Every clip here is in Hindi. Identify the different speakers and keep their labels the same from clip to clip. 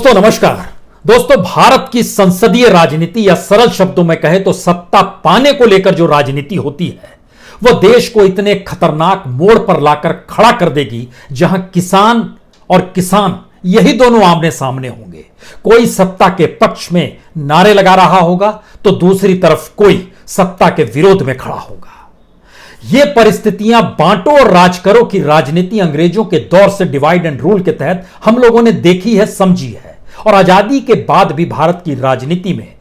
Speaker 1: दोस्तों नमस्कार। दोस्तों, भारत की संसदीय राजनीति या सरल शब्दों में कहे तो सत्ता पाने को लेकर जो राजनीति होती है वह देश को इतने खतरनाक मोड़ पर लाकर खड़ा कर देगी जहां किसान और किसान यही दोनों आमने सामने होंगे। कोई सत्ता के पक्ष में नारे लगा रहा होगा तो दूसरी तरफ कोई सत्ता के विरोध में खड़ा होगा। ये परिस्थितियां बांटो और राज करो की राजनीति अंग्रेजों के दौर से डिवाइड एंड रूल के तहत हम लोगों ने देखी है, समझी है। और आजादी के बाद भी भारत की राजनीति में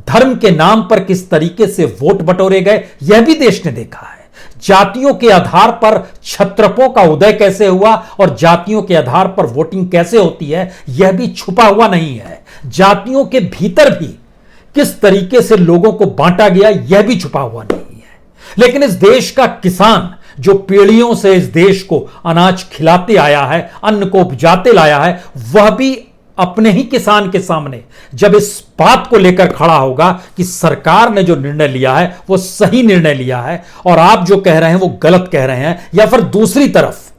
Speaker 1: धर्म के नाम पर किस तरीके से वोट बटोरे गए यह भी देश ने देखा है। जातियों के आधार पर छत्रपों का उदय कैसे हुआ और जातियों के आधार पर वोटिंग कैसे होती है यह भी छुपा हुआ नहीं है। जातियों के भीतर भी किस तरीके से लोगों को बांटा गया यह भी छुपा हुआ नहीं है। लेकिन इस देश का किसान जो पीढ़ियों से इस देश को अनाज खिलाते आया है, अन्न को उपजाते लाया है, वह भी अपने ही किसान के सामने जब इस बात को लेकर खड़ा होगा कि सरकार ने जो निर्णय लिया है वो सही निर्णय लिया है और आप जो कह रहे हैं वो गलत कह रहे हैं, या फिर दूसरी तरफ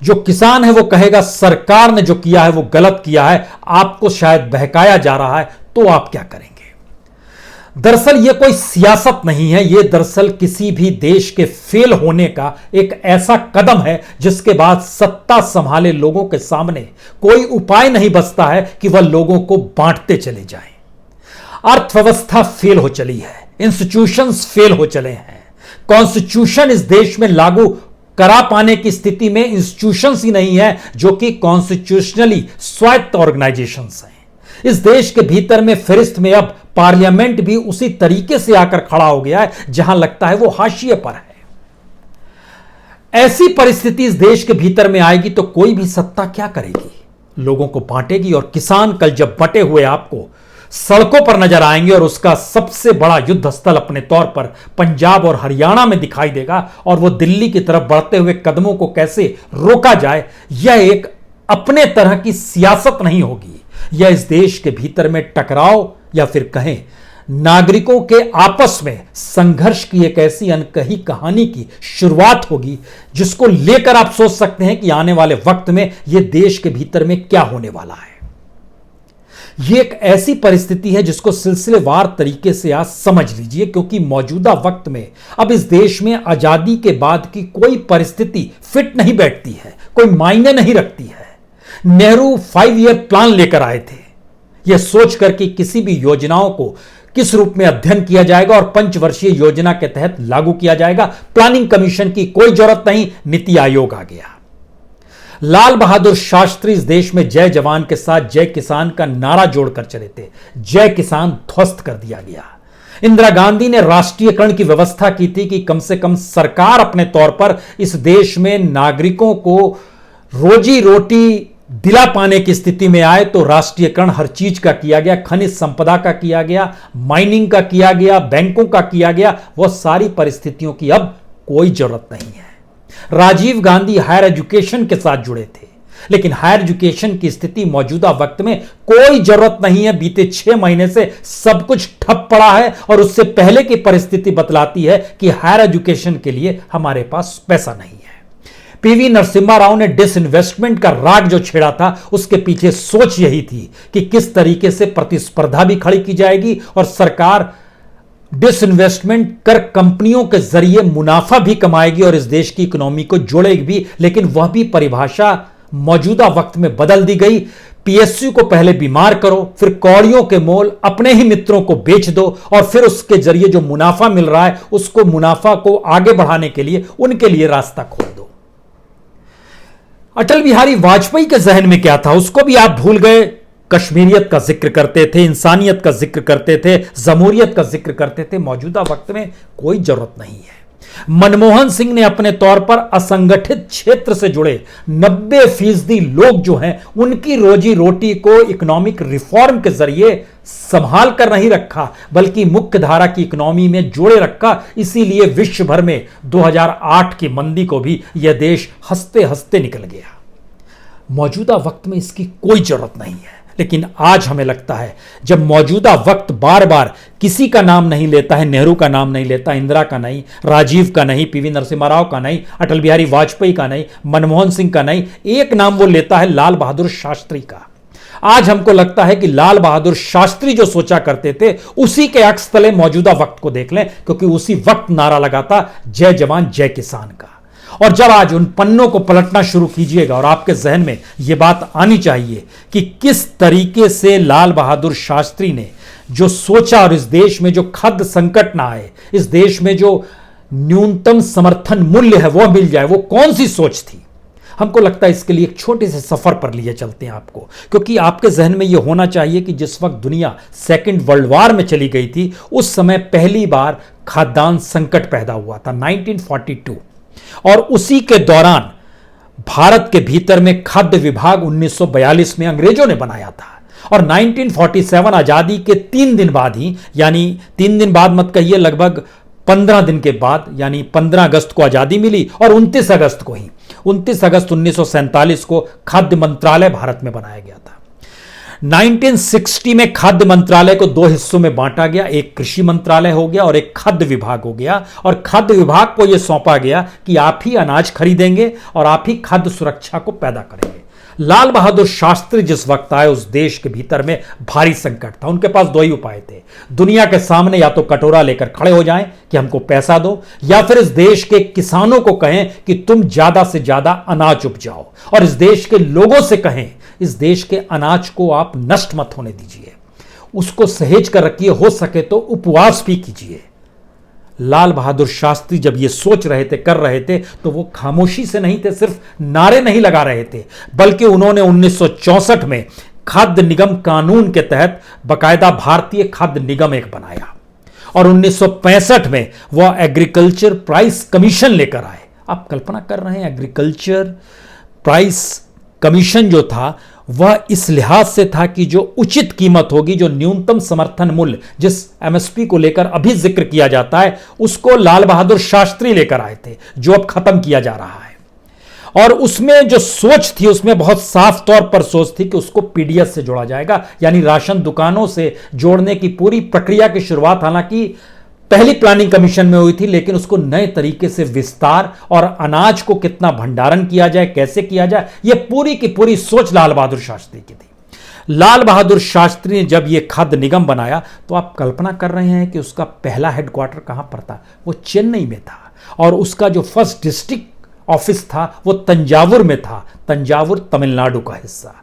Speaker 1: जो किसान है वो कहेगा सरकार ने जो किया है वो गलत किया है, आपको शायद बहकाया जा रहा है, तो आप क्या करेंगे? दरअसल यह कोई सियासत नहीं है, यह दरअसल किसी भी देश के फेल होने का एक ऐसा कदम है जिसके बाद सत्ता संभाले लोगों के सामने कोई उपाय नहीं बचता है कि वह लोगों को बांटते चले जाएं। अर्थव्यवस्था फेल हो चली है, इंस्टीट्यूशंस फेल हो चले हैं, कॉन्स्टिट्यूशन इस देश में लागू करा पाने की स्थिति में इंस्टीट्यूशंस ही नहीं है जो कि कॉन्स्टिट्यूशनली स्वायत्त ऑर्गेनाइजेशंस हैं। इस देश के भीतर में फहरिस्त में अब पार्लियामेंट भी उसी तरीके से आकर खड़ा हो गया है जहां लगता है वो हाशिए पर है। ऐसी परिस्थिति इस देश के भीतर में आएगी तो कोई भी सत्ता क्या करेगी? लोगों को बांटेगी। और किसान कल जब बटे हुए आपको सड़कों पर नजर आएंगे और उसका सबसे बड़ा युद्ध स्थल अपने तौर पर पंजाब और हरियाणा में दिखाई देगा और वो दिल्ली की तरफ बढ़ते हुए कदमों को कैसे रोका जाए, यह एक अपने तरह की सियासत नहीं होगी। यह इस देश के भीतर में टकराव या फिर कहें नागरिकों के आपस में संघर्ष की एक ऐसी अनकही कहानी की शुरुआत होगी जिसको लेकर आप सोच सकते हैं कि आने वाले वक्त में यह देश के भीतर में क्या होने वाला है। यह एक ऐसी परिस्थिति है जिसको सिलसिलेवार तरीके से आज समझ लीजिए, क्योंकि मौजूदा वक्त में अब इस देश में आजादी के बाद की कोई परिस्थिति फिट नहीं बैठती है, कोई मायने नहीं रखती है। नेहरू 5 ईयर प्लान लेकर आए थे, यह सोचकर कि किसी भी योजनाओं को किस रूप में अध्ययन किया जाएगा और पंचवर्षीय योजना के तहत लागू किया जाएगा। प्लानिंग कमीशन की कोई जरूरत नहीं, नीति आयोग आ गया। लाल बहादुर शास्त्री इस देश में जय जवान के साथ जय किसान का नारा जोड़कर चले थे, जय किसान ध्वस्त कर दिया गया। इंदिरा गांधी ने राष्ट्रीयकरण की व्यवस्था की थी कि कम से कम सरकार अपने तौर पर इस देश में नागरिकों को रोजी रोटी दिला पाने की स्थिति में आए, तो राष्ट्रीयकरण हर चीज का किया गया, खनिज संपदा का किया गया, माइनिंग का किया गया, बैंकों का किया गया। वह सारी परिस्थितियों की अब कोई जरूरत नहीं है। राजीव गांधी हायर एजुकेशन के साथ जुड़े थे, लेकिन हायर एजुकेशन की स्थिति मौजूदा वक्त में कोई जरूरत नहीं है। बीते 6 महीने से सब कुछ ठप पड़ा है और उससे पहले की परिस्थिति बतलाती है कि हायर एजुकेशन के लिए हमारे पास पैसा नहीं है। पीवी नरसिम्हा राव ने डिसइन्वेस्टमेंट का राग जो छेड़ा था उसके पीछे सोच यही थी कि किस तरीके से प्रतिस्पर्धा भी खड़ी की जाएगी और सरकार डिसइन्वेस्टमेंट कर कंपनियों के जरिए मुनाफा भी कमाएगी और इस देश की इकोनॉमी को जोड़ेगी भी। लेकिन वह भी परिभाषा मौजूदा वक्त में बदल दी गई। पीएसयू को पहले बीमार करो, फिर कौड़ियों के मोल अपने ही मित्रों को बेच दो और फिर उसके जरिए जो मुनाफा मिल रहा है उसको मुनाफा को आगे बढ़ाने के लिए उनके लिए रास्ता खोल दो। अटल बिहारी वाजपेयी के जहन में क्या था उसको भी आप भूल गए। कश्मीरियत का जिक्र करते थे, इंसानियत का जिक्र करते थे, जमहूरियत का जिक्र करते थे। मौजूदा वक्त में कोई जरूरत नहीं है। मनमोहन सिंह ने अपने तौर पर असंगठित क्षेत्र से जुड़े 90% लोग जो हैं उनकी रोजी रोटी को इकोनॉमिक रिफॉर्म के जरिए संभाल कर नहीं रखा, बल्कि मुख्य धारा की इकोनॉमी में जोड़े रखा। इसीलिए विश्व भर में 2008 की मंदी को भी यह देश हंसते हंसते निकल गया। मौजूदा वक्त में इसकी कोई जरूरत नहीं है। लेकिन आज हमें लगता है जब मौजूदा वक्त बार बार किसी का नाम नहीं लेता है, नेहरू का नाम नहीं लेता, इंदिरा का नहीं, राजीव का नहीं, पीवी नरसिम्हा राव का नहीं, अटल बिहारी वाजपेयी का नहीं, मनमोहन सिंह का नहीं, एक नाम वो लेता है लाल बहादुर शास्त्री का। आज हमको लगता है कि लाल बहादुर शास्त्री जो सोचा करते थे उसी के अक्स तले मौजूदा वक्त को देख लें, क्योंकि उसी वक्त नारा लगा था जय जवान जय किसान का। और जब आज उन पन्नों को पलटना शुरू कीजिएगा और आपके जहन में यह बात आनी चाहिए कि किस तरीके से लाल बहादुर शास्त्री ने जो सोचा और इस देश में जो खाद्य संकट ना आए, इस देश में जो न्यूनतम समर्थन मूल्य है वो मिल जाए, वो कौन सी सोच थी। हमको लगता है इसके लिए एक छोटे से सफर पर लिए चलते हैं आपको, क्योंकि आपके जहन में यह होना चाहिए कि जिस वक्त दुनिया सेकेंड वर्ल्ड वॉर में चली गई थी उस समय पहली बार खाद्यान्न संकट पैदा हुआ था 1942, और उसी के दौरान भारत के भीतर में खाद्य विभाग 1942 में अंग्रेजों ने बनाया था। और 1947 आजादी के 3 दिन बाद ही, यानी 3 दिन बाद मत कहिए, लगभग 15 दिन के बाद, यानी 15 अगस्त को आजादी मिली और 29 अगस्त को ही 29 अगस्त 1947 को खाद्य मंत्रालय भारत में बनाया गया था। 1960 में खाद्य मंत्रालय को 2 हिस्सों में बांटा गया, एक कृषि मंत्रालय हो गया और एक खाद्य विभाग हो गया। और खाद्य विभाग को यह सौंपा गया कि आप ही अनाज खरीदेंगे और आप ही खाद्य सुरक्षा को पैदा करेंगे। लाल बहादुर शास्त्री जिस वक्त आए उस देश के भीतर में भारी संकट था। उनके पास 2 ही उपाय थे, दुनिया के सामने या तो कटोरा लेकर खड़े हो जाएं कि हमको पैसा दो, या फिर इस देश के किसानों को कहें कि तुम ज्यादा से ज्यादा अनाज उपजाओ, और इस देश के लोगों से कहें इस देश के अनाज को आप नष्ट मत होने दीजिए, उसको सहेज कर रखिए, हो सके तो उपवास भी कीजिए। लाल बहादुर शास्त्री जब ये सोच रहे थे, कर रहे थे, तो वो खामोशी से नहीं थे, सिर्फ नारे नहीं लगा रहे थे, बल्कि उन्होंने 1964 में खाद्य निगम कानून के तहत बकायदा भारतीय खाद्य निगम एक बनाया, और 1965 में वह एग्रीकल्चर प्राइस कमीशन लेकर आए। आप कल्पना कर रहे हैं, एग्रीकल्चर प्राइस कमीशन जो था वह इस लिहाज से था कि जो उचित कीमत होगी, जो न्यूनतम समर्थन मूल्य जिस एमएसपी को लेकर अभी जिक्र किया जाता है, उसको लाल बहादुर शास्त्री लेकर आए थे, जो अब खत्म किया जा रहा है। और उसमें जो सोच थी, उसमें बहुत साफ तौर पर सोच थी कि उसको पीडीएस से जोड़ा जाएगा, यानी राशन दुकानों से जोड़ने की पूरी प्रक्रिया की शुरुआत हालांकि पहली प्लानिंग कमीशन में हुई थी, लेकिन उसको नए तरीके से विस्तार और अनाज को कितना भंडारण किया जाए, कैसे किया जाए, यह पूरी की पूरी सोच लाल बहादुर शास्त्री की थी। लाल बहादुर शास्त्री ने जब यह खाद्य निगम बनाया तो आप कल्पना कर रहे हैं कि उसका पहला हेडक्वार्टर कहां पर था, वो चेन्नई में था, और उसका जो फर्स्ट डिस्ट्रिक्ट ऑफिस था वो तंजावुर में था। तंजावुर तमिलनाडु का हिस्सा,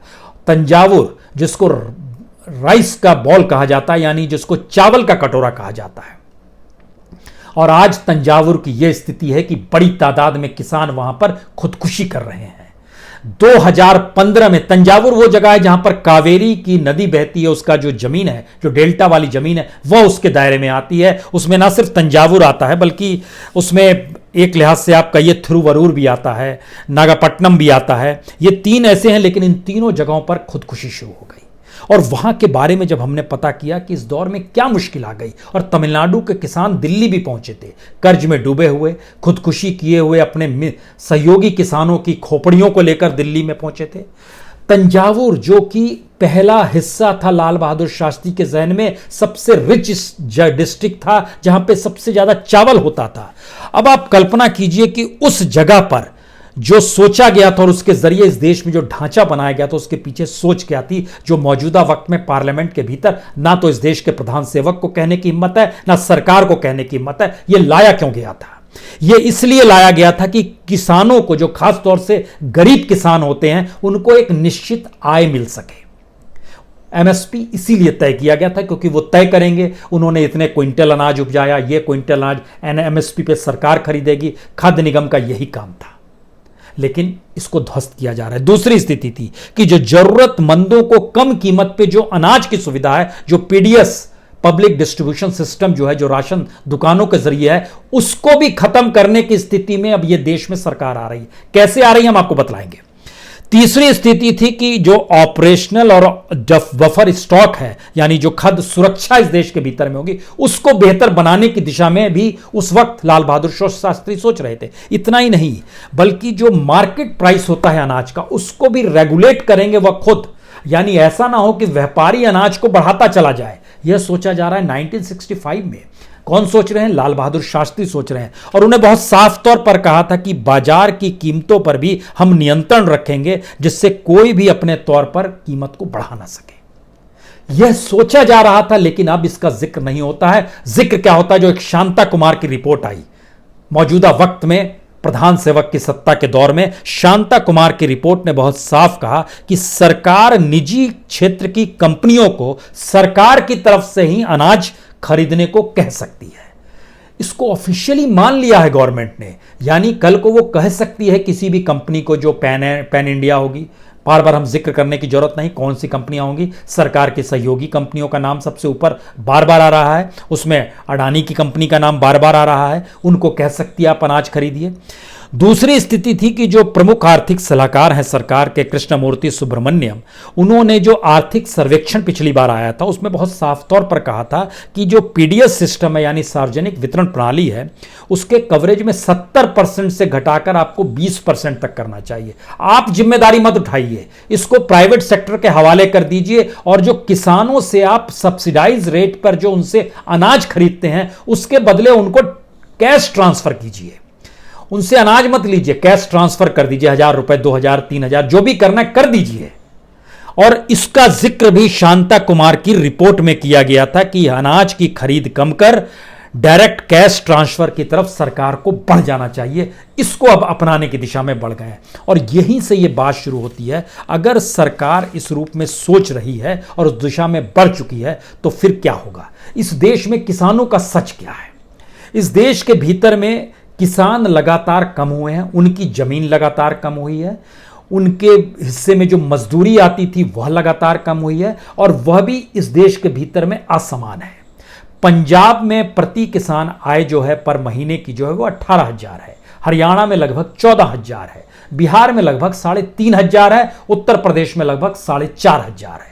Speaker 1: तंजावुर जिसको राइस का बॉल कहा जाता है, यानी जिसको चावल का कटोरा कहा जाता है। और आज तंजावुर की यह स्थिति है कि बड़ी तादाद में किसान वहां पर खुदकुशी कर रहे हैं। 2015 में तंजावुर वो जगह है जहां पर कावेरी की नदी बहती है, उसका जो जमीन है, जो डेल्टा वाली जमीन है, वह उसके दायरे में आती है। उसमें ना सिर्फ तंजावुर आता है, बल्कि उसमें एक लिहाज से आप कहिए थिरुवरूर भी आता है, नागापट्टनम भी आता है। ये 3 ऐसे हैं, लेकिन इन तीनों जगहों पर खुदकुशी शुरू हो गई। और वहां के बारे में जब हमने पता किया कि इस दौर में क्या मुश्किल आ गई, और तमिलनाडु के किसान दिल्ली भी पहुंचे थे, कर्ज में डूबे हुए, खुदकुशी किए हुए, अपने सहयोगी किसानों की खोपड़ियों को लेकर दिल्ली में पहुंचे थे। तंजावुर जो कि पहला हिस्सा था लाल बहादुर शास्त्री के जहन में, सबसे रिच डिस्ट्रिक्ट था जहां पे सबसे ज्यादा चावल होता था। अब आप कल्पना कीजिए कि उस जगह पर जो सोचा गया था और उसके जरिए इस देश में जो ढांचा बनाया गया था, उसके पीछे सोच क्या थी, जो मौजूदा वक्त में पार्लियामेंट के भीतर ना तो इस देश के प्रधान सेवक को कहने की हिम्मत है, ना सरकार को कहने की हिम्मत है। यह लाया क्यों गया था? यह इसलिए लाया गया था कि किसानों को, जो खास तौर से गरीब किसान होते हैं, उनको एक निश्चित आय मिल सके। एमएसपी इसीलिए तय किया गया था क्योंकि वो तय करेंगे उन्होंने इतने क्विंटल अनाज उपजाया, ये क्विंटल अनाज एमएसपी पे सरकार खरीदेगी। खाद्य निगम का यही काम था, लेकिन इसको ध्वस्त किया जा रहा है। दूसरी स्थिति थी कि जो जरूरतमंदों को कम कीमत पे जो अनाज की सुविधा है, जो पीडीएस पब्लिक डिस्ट्रीब्यूशन सिस्टम जो है, जो राशन दुकानों के जरिए है, उसको भी खत्म करने की स्थिति में अब यह देश में सरकार आ रही है। कैसे आ रही है हम आपको बतलाएंगे। तीसरी स्थिति थी कि जो ऑपरेशनल और बफर स्टॉक है, यानी जो खाद्य सुरक्षा इस देश के भीतर में होगी, उसको बेहतर बनाने की दिशा में भी उस वक्त लाल बहादुर शास्त्री सोच रहे थे। इतना ही नहीं, बल्कि जो मार्केट प्राइस होता है अनाज का, उसको भी रेगुलेट करेंगे वह खुद, यानी ऐसा ना हो कि व्यापारी अनाज को बढ़ाता चला जाए। यह सोचा जा रहा है 1965 में कौन सोच रहे हैं? लाल बहादुर शास्त्री सोच रहे हैं। और उन्हें बहुत साफ तौर पर कहा था कि बाजार की कीमतों पर भी हम नियंत्रण रखेंगे, जिससे कोई भी अपने तौर पर कीमत को बढ़ा ना सके। यह सोचा जा रहा था, लेकिन अब इसका जिक्र नहीं होता है। जिक्र क्या होता है? जो एक शांता कुमार की रिपोर्ट आई मौजूदा वक्त में प्रधान सेवक की सत्ता के दौर में, शांता कुमार की रिपोर्ट ने बहुत साफ कहा कि सरकार निजी क्षेत्र की कंपनियों को सरकार की तरफ से ही अनाज खरीदने को कह सकती है। इसको ऑफिशियली मान लिया है गवर्नमेंट ने, यानी कल को वो कह सकती है किसी भी कंपनी को जो पैन इंडिया होगी। बार बार हम जिक्र करने की जरूरत नहीं कौन सी कंपनियां होंगी, सरकार की सहयोगी कंपनियों का नाम सबसे ऊपर बार बार आ रहा है, उसमें अडानी की कंपनी का नाम बार बार आ रहा है। उनको कह सकती है आप अनाज खरीदिए। दूसरी स्थिति थी कि जो प्रमुख आर्थिक सलाहकार हैं सरकार के, कृष्णमूर्ति सुब्रमण्यम, उन्होंने जो आर्थिक सर्वेक्षण पिछली बार आया था उसमें बहुत साफ तौर पर कहा था कि जो पीडीएस सिस्टम है यानी सार्वजनिक वितरण प्रणाली है, उसके कवरेज में 70% से घटाकर आपको 20% तक करना चाहिए। आप जिम्मेदारी मत उठाइए, इसको प्राइवेट सेक्टर के हवाले कर दीजिए, और जो किसानों से आप सब्सिडाइज रेट पर जो उनसे अनाज खरीदते हैं उसके बदले उनको कैश ट्रांसफर कीजिए। उनसे अनाज मत लीजिए, कैश ट्रांसफर कर दीजिए, 1000 रुपए, 2000, 3000, जो भी करना है कर दीजिए। और इसका जिक्र भी शांता कुमार की रिपोर्ट में किया गया था कि अनाज की खरीद कम कर डायरेक्ट कैश ट्रांसफर की तरफ सरकार को बढ़ जाना चाहिए। इसको अब अपनाने की दिशा में बढ़ गए हैं, और यहीं से यह बात शुरू होती है। अगर सरकार इस रूप में सोच रही है और उस दिशा में बढ़ चुकी है तो फिर क्या होगा? इस देश में किसानों का सच क्या है? इस देश के भीतर में किसान लगातार कम हुए हैं, उनकी जमीन लगातार कम हुई है, उनके हिस्से में जो मजदूरी आती थी वह लगातार कम हुई है, और वह भी इस देश के भीतर में असमान है। पंजाब में प्रति किसान आय जो है पर महीने की जो है वो 18,000 है, हरियाणा में लगभग 14,000 है, बिहार में लगभग 3,500 है, उत्तर प्रदेश में लगभग 4,500 है।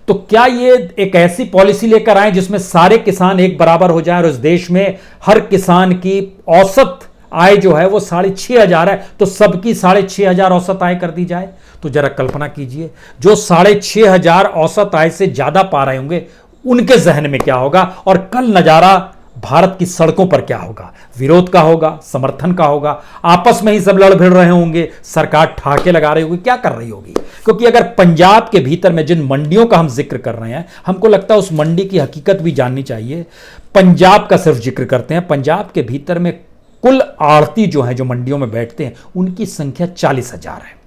Speaker 1: तो क्या ये एक ऐसी पॉलिसी लेकर आए जिसमें सारे किसान एक बराबर हो जाए और इस देश में हर किसान की औसत आय जो है वो 6,500 है, तो सबकी 6,500 औसत आय कर दी जाए? तो जरा कल्पना कीजिए, जो 6,500 औसत आय से ज्यादा पा रहे होंगे उनके जहन में क्या होगा, और कल नजारा भारत की सड़कों पर क्या होगा? विरोध का होगा, समर्थन का होगा, आपस में ही सब लड़ भिड़ रहे होंगे, सरकार ठाके लगा रही होगी, क्या कर रही होगी? क्योंकि अगर पंजाब के भीतर में जिन मंडियों का हम जिक्र कर रहे हैं, हमको लगता है उस मंडी की हकीकत भी जाननी चाहिए। पंजाब का सिर्फ जिक्र करते हैं, पंजाब के भीतर में कुल आड़ती जो है, जो मंडियों में बैठते हैं, उनकी संख्या 40,000 है।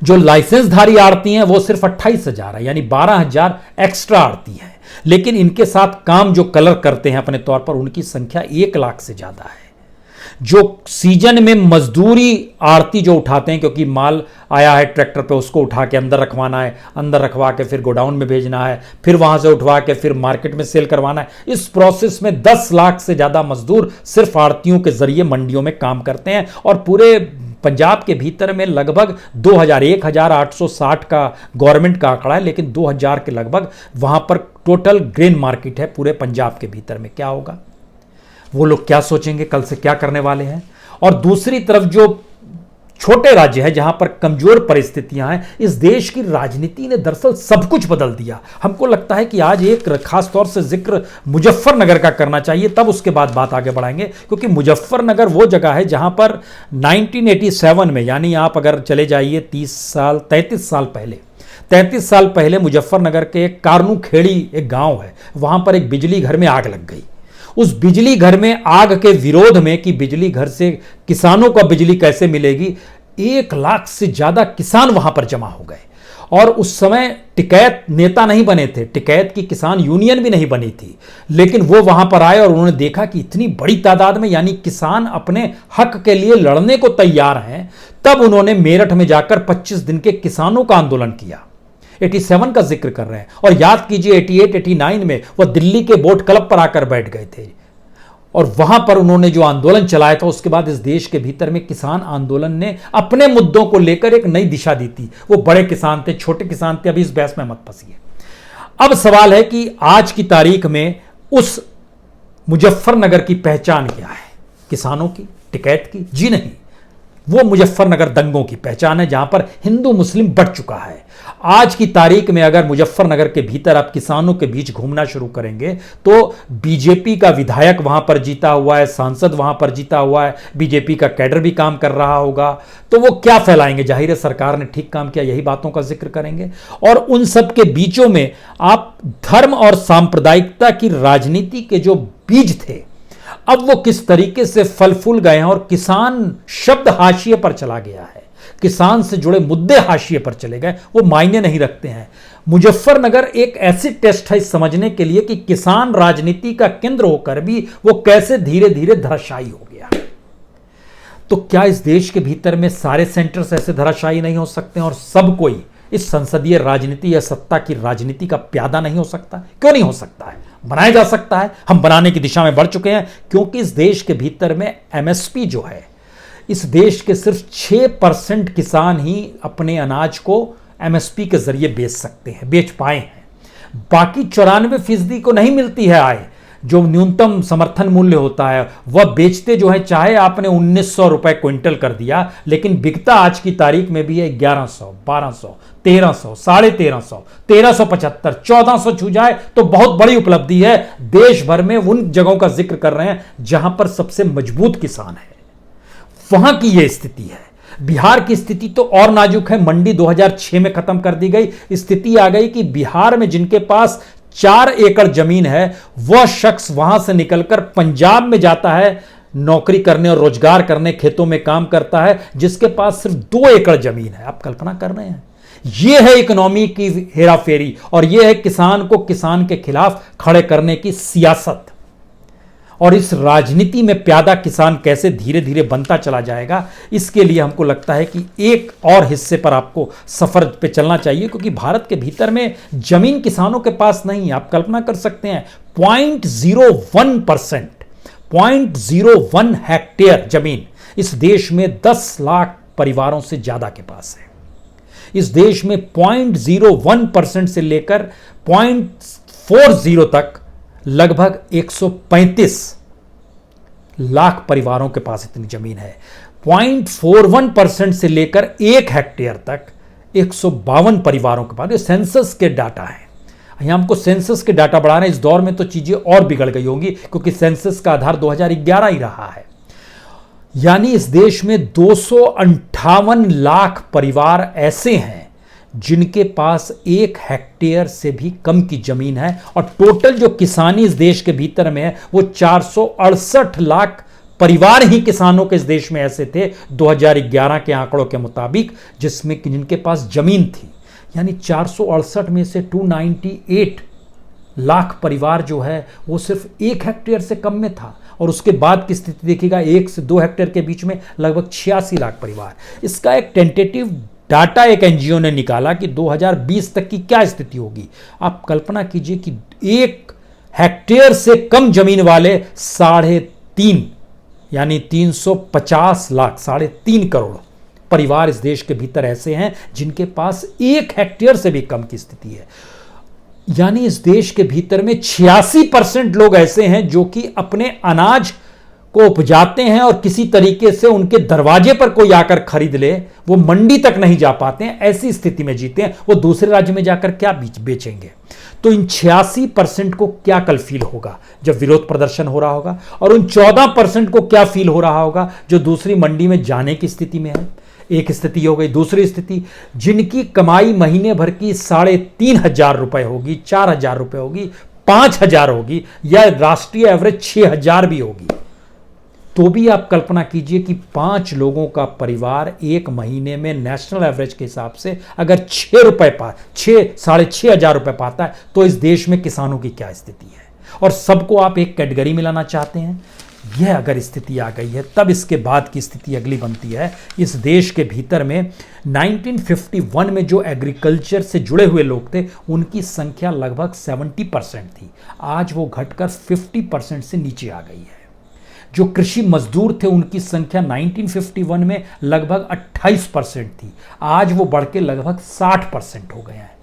Speaker 1: जो लाइसेंसधारी आड़ती हैं वो सिर्फ 28,000 है, यानी 12,000 एक्स्ट्रा आड़ती हैं। लेकिन इनके साथ काम जो कलर करते हैं अपने तौर पर, उनकी संख्या 1 लाख से ज्यादा है। जो सीजन में मजदूरी आड़ती जो उठाते हैं, क्योंकि माल आया है ट्रैक्टर पे, उसको उठा के अंदर रखवाना है, अंदर रखवा के फिर गोडाउन में भेजना है, फिर वहां से उठवा के फिर मार्केट में सेल करवाना है। इस प्रोसेस में 10 लाख से ज्यादा मजदूर सिर्फ आड़तियों के जरिए मंडियों में काम करते हैं। और पूरे पंजाब के भीतर में लगभग 1,860 का गवर्नमेंट का आंकड़ा है, लेकिन 2,000 के लगभग वहां पर टोटल ग्रेन मार्केट है पूरे पंजाब के भीतर में। क्या होगा? वो लोग क्या सोचेंगे, कल से क्या करने वाले हैं? और दूसरी तरफ जो छोटे राज्य है जहां पर कमजोर परिस्थितियां हैं, इस देश की राजनीति ने दरअसल सब कुछ बदल दिया। हमको लगता है कि आज एक खास तौर से जिक्र मुजफ्फरनगर का करना चाहिए, तब उसके बाद बात आगे बढ़ाएंगे। क्योंकि मुजफ्फरनगर वो जगह है जहां पर 1987 में, यानी आप अगर चले जाइए 33 साल पहले मुजफ्फरनगर के कारनू खेड़ी एक गांव है, वहां पर एक बिजली घर में आग लग गई। उस बिजली घर में आग के विरोध में कि बिजली घर से किसानों को बिजली कैसे मिलेगी, 1 लाख से ज्यादा किसान वहां पर जमा हो गए। और उस समय टिकैत नेता नहीं बने थे, टिकैत की किसान यूनियन भी नहीं बनी थी, लेकिन वो वहां पर आए और उन्होंने देखा कि इतनी बड़ी तादाद में, यानी किसान अपने हक के लिए लड़ने को तैयार हैं। तब उन्होंने मेरठ में जाकर 25 दिन के किसानों का आंदोलन किया। 87 का जिक्र कर रहे हैं, और याद कीजिए 88-89 में वह दिल्ली के बोट क्लब पर आकर बैठ गए थे, और वहां पर उन्होंने जो आंदोलन चलाया था, उसके बाद इस देश के भीतर में किसान आंदोलन ने अपने मुद्दों को लेकर एक नई दिशा दी थी। वो बड़े किसान थे, छोटे किसान थे, अभी इस बहस में मत फंसिए। अब सवाल है कि आज की तारीख में उस मुजफ्फरनगर की पहचान क्या है? किसानों की, टिकैत की? जी नहीं, वो मुजफ्फरनगर दंगों की पहचान है, जहां पर हिंदू मुस्लिम बढ़ चुका है। आज की तारीख में अगर मुजफ्फरनगर के भीतर आप किसानों के बीच घूमना शुरू करेंगे तो बीजेपी का विधायक वहां पर जीता हुआ है, सांसद वहां पर जीता हुआ है, बीजेपी का कैडर भी काम कर रहा होगा, तो वो क्या फैलाएंगे? जाहिर है सरकार ने ठीक काम किया, यही बातों का जिक्र करेंगे। और उन सब के बीचों में आप धर्म और सांप्रदायिकता की राजनीति के जो बीज थे, अब वो किस तरीके से फल फूल गए हैं और किसान शब्द हाशिए पर चला गया है, किसान से जुड़े मुद्दे हाशिए पर चले गए, वो मायने नहीं रखते हैं। मुजफ्फरनगर एक ऐसी टेस्ट है समझने के लिए कि किसान राजनीति का केंद्र होकर भी वो कैसे धीरे धीरे धराशायी हो गया। तो क्या इस देश के भीतर में सारे सेंटर्स ऐसे धराशायी नहीं हो सकते और सब कोई इस संसदीय राजनीति या सत्ता की राजनीति का प्यादा नहीं हो सकता? क्यों नहीं हो सकता है? बनाया जा सकता है, हम बनाने की दिशा में बढ़ चुके हैं, क्योंकि इस देश के भीतर में एमएसपी जो है, इस देश के सिर्फ 6% किसान ही अपने अनाज को एमएसपी के जरिए बेच सकते हैं, बेच पाए हैं। बाकी 94% को नहीं मिलती है आय, जो न्यूनतम समर्थन मूल्य होता है वह बेचते जो है, चाहे आपने 1900 रुपए क्विंटल कर दिया, लेकिन बिकता आज की तारीख में भी है 1100, 1200, 1300, 1350, 1375, 1400 छू जाए तो बहुत बड़ी उपलब्धि है। देश भर में उन जगहों का जिक्र कर रहे हैं जहां पर सबसे मजबूत किसान है, वहां की यह स्थिति है। बिहार की स्थिति तो और नाजुक है। मंडी 2006 में खत्म कर दी गई। स्थिति आ गई कि बिहार में जिनके पास 4 एकड़ जमीन है, वह शख्स वहां से निकलकर पंजाब में जाता है नौकरी करने और रोजगार करने, खेतों में काम करता है, जिसके पास सिर्फ 2 एकड़ जमीन है। आप कल्पना कर रहे हैं? यह है इकोनॉमी की हेराफेरी और यह है किसान को किसान के खिलाफ खड़े करने की सियासत। और इस राजनीति में प्यादा किसान कैसे धीरे धीरे बनता चला जाएगा, इसके लिए हमको लगता है कि एक और हिस्से पर आपको सफर पे चलना चाहिए, क्योंकि भारत के भीतर में जमीन किसानों के पास नहीं है। आप कल्पना कर सकते हैं 0.01%, 0.01 हेक्टेयर जमीन इस देश में 10 लाख परिवारों से ज्यादा के पास है। इस देश में 0.01% से लेकर 0.40 तक लगभग 135 लाख परिवारों के पास इतनी जमीन है। 0.41% से लेकर 1 हेक्टेयर तक 152 परिवारों के पास। ये सेंसस के डाटा है। यहां हमको सेंसस के डाटा बढ़ा रहे हैं। इस दौर में तो चीजें और बिगड़ गई होंगी, क्योंकि सेंसस का आधार 2011 ही रहा है। यानी इस देश में 258 लाख परिवार ऐसे हैं जिनके पास 1 हेक्टेयर से भी कम की जमीन है, और टोटल जो किसानी इस देश के भीतर में है वो 468 लाख परिवार ही किसानों के इस देश में ऐसे थे 2011 के आंकड़ों के मुताबिक, जिसमें जिनके पास जमीन थी। यानी 468 में से 298 लाख परिवार जो है वो सिर्फ 1 हेक्टेयर से कम में था। और उसके बाद की स्थिति देखिएगा, 1 से 2 हेक्टेयर के बीच में लगभग 86 लाख परिवार। इसका एक टेंटेटिव डाटा एक एनजीओ ने निकाला कि 2020 तक की क्या स्थिति होगी। आप कल्पना कीजिए कि 1 हेक्टेयर से कम जमीन वाले 3.5 यानी 350 लाख, 3.5 करोड़ परिवार इस देश के भीतर ऐसे हैं जिनके पास 1 हेक्टेयर से भी कम की स्थिति है। यानी इस देश के भीतर में 86% लोग ऐसे हैं जो कि अपने अनाज को उपजाते हैं और किसी तरीके से उनके दरवाजे पर कोई आकर खरीद ले, वो मंडी तक नहीं जा पाते हैं। ऐसी स्थिति में जीते हैं, वो दूसरे राज्य में जाकर क्या बेचेंगे? तो इन 86% को क्या कल फील होगा जब विरोध प्रदर्शन हो रहा होगा, और उन 14% को क्या फील हो रहा होगा जो दूसरी मंडी में जाने की स्थिति में है। एक स्थिति हो गई। दूसरी स्थिति, जिनकी कमाई महीने भर की 3,500 रुपए होगी, 4,000 रुपए होगी, 5,000 होगी, या राष्ट्रीय एवरेज 6,000 भी होगी, तो भी आप कल्पना कीजिए कि 5 लोगों का परिवार एक महीने में नेशनल एवरेज के हिसाब से अगर 6,500 रुपए पाता है, तो इस देश में किसानों की क्या स्थिति है। और सबको आप एक कैटेगरी में लाना चाहते हैं। यह अगर स्थिति आ गई है, तब इसके बाद की स्थिति अगली बनती है। इस देश के भीतर में 1951 में जो एग्रीकल्चर से जुड़े हुए लोग थे, उनकी संख्या लगभग 70% थी। आज वो घटकर 50% से नीचे आ गई है। जो कृषि मजदूर थे, उनकी संख्या 1951 में लगभग 28% थी। आज वो बढ़ के लगभग 60% हो गया है।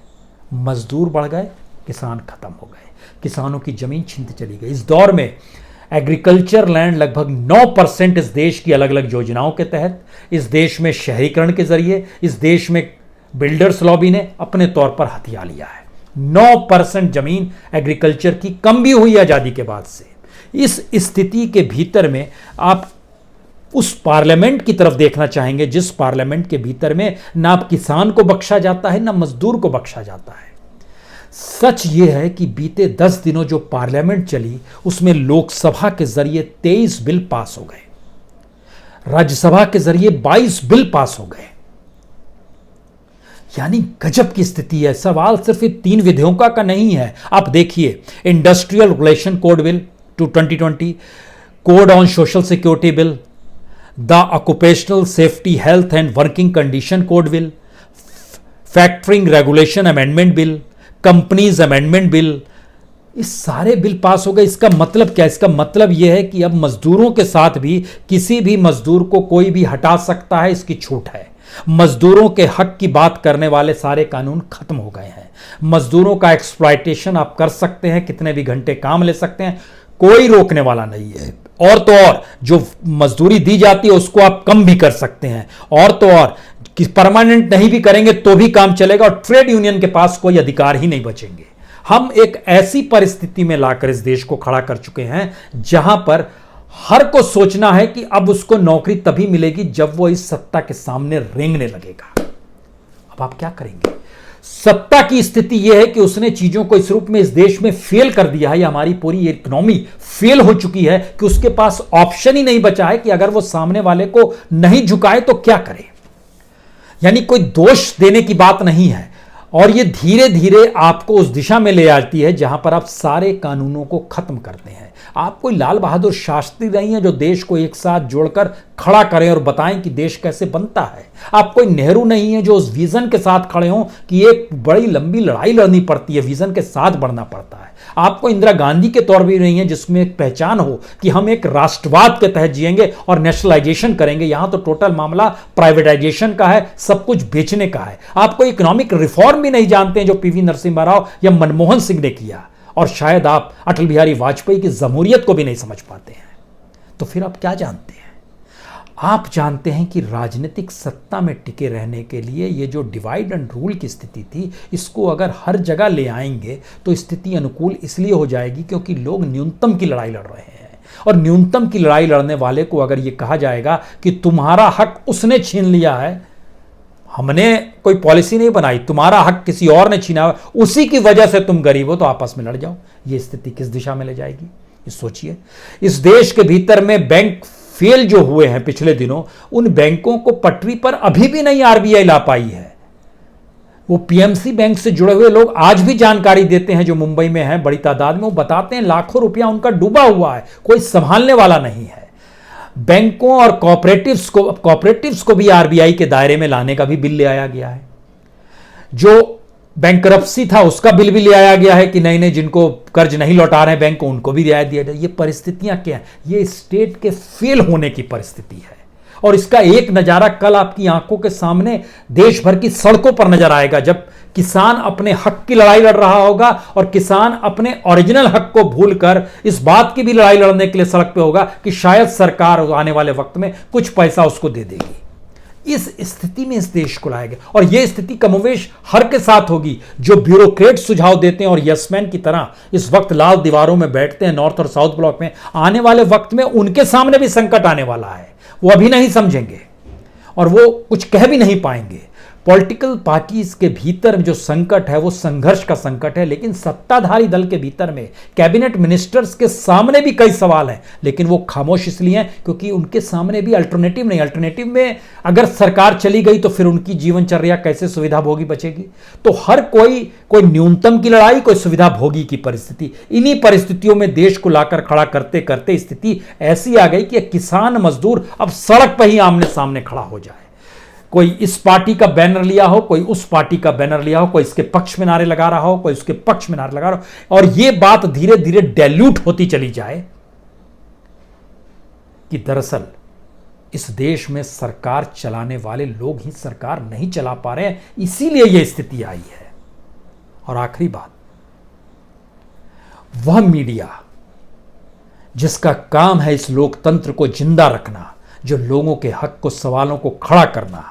Speaker 1: मजदूर बढ़ गए, किसान खत्म हो गए, किसानों की जमीन छीनती चली गई। इस दौर में एग्रीकल्चर लैंड लगभग 9% इस देश की अलग अलग योजनाओं के तहत, इस देश में शहरीकरण के जरिए, इस देश में बिल्डर्स लॉबी ने अपने तौर पर हथिया लिया है। 9% जमीन एग्रीकल्चर की कम भी हुई आजादी के बाद से। इस स्थिति के भीतर में आप उस पार्लियामेंट की तरफ देखना चाहेंगे जिस पार्लियामेंट के भीतर में ना किसान को बख्शा जाता है ना मजदूर को बख्शा जाता है। सच यह है कि बीते 10 दिनों जो पार्लियामेंट चली उसमें लोकसभा के जरिए 23 बिल पास हो गए, राज्यसभा के जरिए 22 बिल पास हो गए। यानी गजब की स्थिति है। सवाल सिर्फ 3 विधेयकों का नहीं है। आप देखिए, industrial relation code bill 2020, code on social security bill, the occupational safety health and working condition code bill, factoring regulation amendment bill, companies amendment bill, इस सारे बिल पास हो गए। इसका मतलब क्या है? इसका मतलब यह है कि अब मजदूरों के साथ भी किसी भी मजदूर को कोई भी हटा सकता है, इसकी छूट है। मजदूरों के हक की बात करने वाले सारे कानून खत्म हो गए हैं। मजदूरों का एक्सप्लॉयटेशन आप कर सकते हैं, कितने भी घंटे काम ले सकते हैं, कोई रोकने वाला नहीं है। और तो और जो मजदूरी दी जाती है उसको आप कम भी कर सकते हैं। और तो और कि परमानेंट नहीं भी करेंगे तो भी काम चलेगा और ट्रेड यूनियन के पास कोई अधिकार ही नहीं बचेंगे। हम एक ऐसी परिस्थिति में लाकर इस देश को खड़ा कर चुके हैं जहां पर हर को सोचना है कि अब उसको नौकरी तभी मिलेगी जब वो इस सत्ता के सामने रेंगने लगेगा। अब आप क्या करेंगे? सत्ता की स्थिति यह है कि उसने चीजों को इस रूप में इस देश में फेल कर दिया है, या हमारी पूरी इकोनॉमी फेल हो चुकी है कि उसके पास ऑप्शन ही नहीं बचा है कि अगर वो सामने वाले को नहीं झुकाए तो क्या करे। यानी कोई दोष देने की बात नहीं है, और ये धीरे धीरे आपको उस दिशा में ले आती है जहां पर आप सारे कानूनों को खत्म करते हैं। आप कोई लाल बहादुर शास्त्री नहीं है जो देश को एक साथ जोड़कर खड़ा करें और बताएं कि देश कैसे बनता है। आप कोई नेहरू नहीं है जो उस विजन के साथ खड़े हों कि एक बड़ी लंबी लड़ाई लड़नी पड़ती है, विजन के साथ बढ़ना पड़ता है। आप कोई इंदिरा गांधी के तौर भी नहीं है जिसमें एक पहचान हो कि हम एक राष्ट्रवाद के तहत जिएंगे और नेशनलाइजेशन करेंगे। यहां तो टोटल मामला प्राइवेटाइजेशन का है, सब कुछ बेचने का है। आप कोई इकोनॉमिक रिफॉर्म भी नहीं जानते हैं जो पीवी नरसिम्हा राव या मनमोहन सिंह ने किया, और शायद आप अटल बिहारी वाजपेयी की जमहूरियत को भी नहीं समझ पाते हैं। तो फिर आप क्या जानते हैं? आप जानते हैं कि राजनीतिक सत्ता में टिके रहने के लिए ये जो डिवाइड एंड रूल की स्थिति थी, इसको अगर हर जगह ले आएंगे तो स्थिति अनुकूल इसलिए हो जाएगी क्योंकि लोग न्यूनतम की लड़ाई लड़ रहे हैं। और न्यूनतम की लड़ाई लड़ने वाले को अगर ये कहा जाएगा कि तुम्हारा हक उसने छीन लिया है, हमने कोई पॉलिसी नहीं बनाई, तुम्हारा हक किसी और ने छीना, उसी की वजह से तुम गरीब हो तो आपस में लड़ जाओ, ये स्थिति किस दिशा में ले जाएगी? ये सोचिए। इस देश के भीतर में बैंक फेल जो हुए हैं पिछले दिनों, उन बैंकों को पटरी पर अभी भी नहीं आरबीआई ला पाई है। वो पीएमसी बैंक से जुड़े हुए लोग आज भी जानकारी देते हैं जो मुंबई में हैं बड़ी तादाद में, वो बताते हैं लाखों रुपया उनका डूबा हुआ है, कोई संभालने वाला नहीं है। बैंकों और कॉपरेटिव्स को भी आरबीआई के दायरे में लाने का भी बिल ले आया गया है। जो बैंकरप्सी था उसका बिल भी ले आया गया है कि नहीं जिनको कर्ज नहीं लौटा रहे हैं बैंक को, उनको भी रियायत दिया जाए। ये परिस्थितियां क्या हैं? ये स्टेट के फेल होने की परिस्थिति है। और इसका एक नजारा कल आपकी आंखों के सामने देश भर की सड़कों पर नजर आएगा, जब किसान अपने हक की लड़ाई लड़ रहा होगा और किसान अपने ओरिजिनल हक को भूलकर इस बात की भी लड़ाई लड़ने के लिए सड़क पे होगा कि शायद सरकार आने वाले वक्त में कुछ पैसा उसको दे देगी। इस स्थिति में इस देश को लाएगा, और यह स्थिति कमोवेश हर के साथ होगी। जो ब्यूरोक्रेट सुझाव देते हैं और यसमैन की तरह इस वक्त लाल दीवारों में बैठते हैं नॉर्थ और साउथ ब्लॉक में, आने वाले वक्त में उनके सामने भी संकट आने वाला है। वो अभी नहीं समझेंगे और वो कुछ कह भी नहीं पाएंगे। पॉलिटिकल पार्टीज के भीतर जो संकट है वो संघर्ष का संकट है, लेकिन सत्ताधारी दल के भीतर में कैबिनेट मिनिस्टर्स के सामने भी कई सवाल हैं, लेकिन वो खामोश इसलिए हैं क्योंकि उनके सामने भी अल्टरनेटिव नहीं। अल्टरनेटिव में अगर सरकार चली गई तो फिर उनकी जीवनचर्या कैसे सुविधा भोगी बचेगी? तो हर कोई न्यूनतम की लड़ाई, कोई सुविधा भोगी की परिस्थिति। इन्हीं परिस्थितियों में देश को लाकर खड़ा करते करते स्थिति ऐसी आ गई कि किसान मजदूर अब सड़क पर ही आमने सामने खड़ा हो जाए। कोई इस पार्टी का बैनर लिया हो, कोई उस पार्टी का बैनर लिया हो, कोई इसके पक्ष में नारे लगा रहा हो, कोई उसके पक्ष में नारे लगा रहा हो, और यह बात धीरे धीरे डाइल्यूट होती चली जाए कि दरअसल इस देश में सरकार चलाने वाले लोग ही सरकार नहीं चला पा रहे हैं, इसीलिए यह स्थिति आई है। और आखिरी बात, वह मीडिया जिसका काम है इस लोकतंत्र को जिंदा रखना, जो लोगों के हक को, सवालों को खड़ा करना,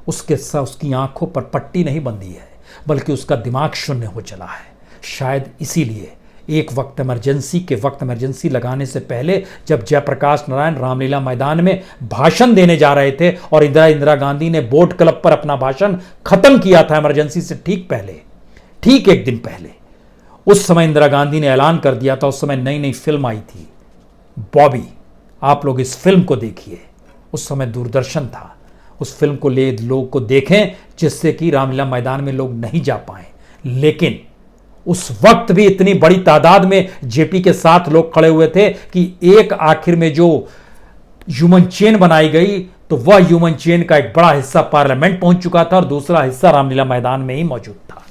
Speaker 1: उसकी आंखों पर पट्टी नहीं बंधी है, बल्कि उसका दिमाग शून्य हो चला है। शायद इसीलिए एक वक्त इमरजेंसी लगाने से पहले जब जयप्रकाश नारायण रामलीला मैदान में भाषण देने जा रहे थे और इंदिरा गांधी ने बोट क्लब पर अपना भाषण खत्म किया था इमरजेंसी से ठीक एक दिन पहले, उस समय इंदिरा गांधी ने ऐलान कर दिया था। उस समय नई नई फिल्म आई थी बॉबी, आप लोग इस फिल्म को देखिए। उस समय दूरदर्शन था, उस फिल्म को लोग को देखें जिससे कि रामलीला मैदान में लोग नहीं जा पाए। लेकिन उस वक्त भी इतनी बड़ी तादाद में जेपी के साथ लोग खड़े हुए थे कि एक आखिर में जो ह्यूमन चेन बनाई गई, तो वह ह्यूमन चेन का एक बड़ा हिस्सा पार्लियामेंट पहुंच चुका था और दूसरा हिस्सा रामलीला मैदान में ही मौजूद था।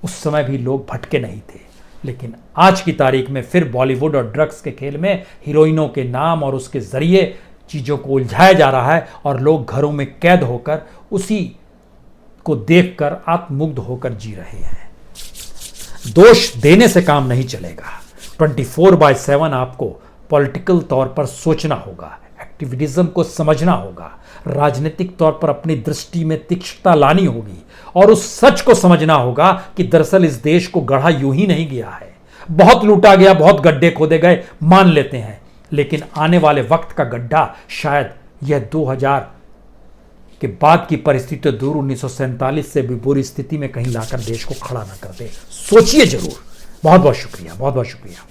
Speaker 1: उस समय भी लोग भटके नहीं थे। लेकिन आज की तारीख में फिर बॉलीवुड और ड्रग्स के खेल में हीरोइनों के नाम और उसके जरिए चीजों को उलझाया जा रहा है और लोग घरों में कैद होकर उसी को देखकर आत्ममुग्ध होकर जी रहे हैं। दोष देने से काम नहीं चलेगा। 24/7 आपको पॉलिटिकल तौर पर सोचना होगा, एक्टिविज्म को समझना होगा, राजनीतिक तौर पर अपनी दृष्टि में तीक्ष्णता लानी होगी और उस सच को समझना होगा कि दरअसल इस देश को गढ़ा यूं ही नहीं गया है। बहुत लूटा गया, बहुत गड्ढे खोदे गए, मान लेते हैं, लेकिन आने वाले वक्त का गड्ढा शायद यह 2000 के बाद की परिस्थिति दूर 1947 से भी बुरी स्थिति में कहीं लाकर देश को खड़ा ना कर दे। सोचिए जरूर। बहुत बहुत शुक्रिया, बहुत बहुत शुक्रिया।